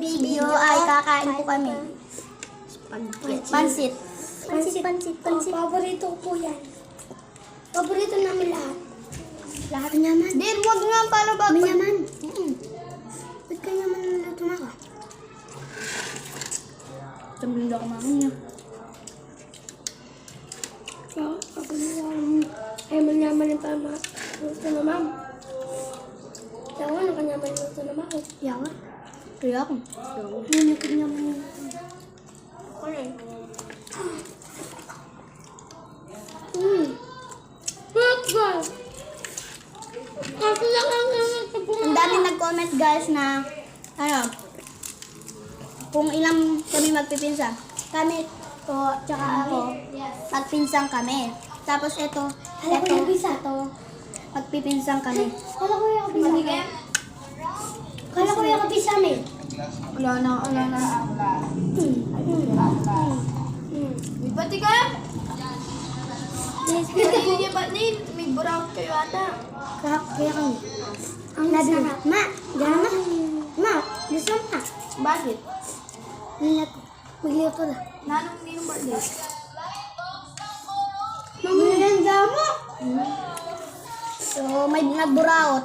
video ay kakain po kami. Pansit. Paborito ko po yan. Paborito namin lahat. Lahat nyaman. Din, wag nga pala ba? May nyaman. Ba't ka naman naluto na ka? Sabihin ako mama niya. Ako ay manyaman yung tama. Luto na ma'am. Yawan, nakanyaman yung luto na ma'am. Yawa. Kaya ako. Nunukid naman yung luto. Okay. Ang dami nag-comment guys na kung ilang kami magpipinsan. Kami to, tsaka ako, magpinsan kami. Tapos ito, magpipinsan kami. Kala ko yung kapisa. Kala ko yung kapisa eh. Wala na. Pati ka? Hindi ba ni? May brown kayo ata. Kaya kami. Ang sarap. Ma, gano'n na. Ma, gusto mo ka? Bakit? Magliyato na. Nanong yung birthday? Mamaganda mo. So, may nagburaot.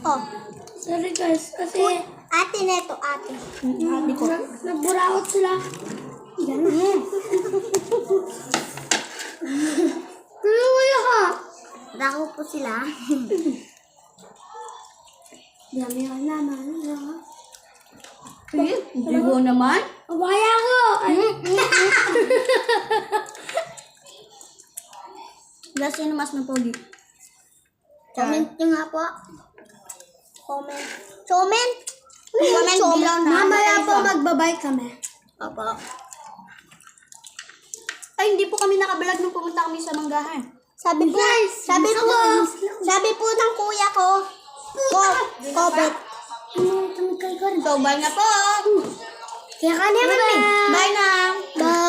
Oh. Sorry guys, kasi Ate neto, ate. Ate ko. nagburaot sila. Gano'n. Tulungan ka. Dako po sila. Dami ka naman. Hindi ko naman. Abaya ko. Wala sino mas na pogi. Comment nyo nga po. Comment. Comment below na. Mamaya po magbabay kami. Opo. Ay, hindi po kami nakabalag nung pumunta kami sa Manggahan. Sabi po ng kuya ko, COVID. So, bye na po. Kaya ka naman eh. Bye na. Bye.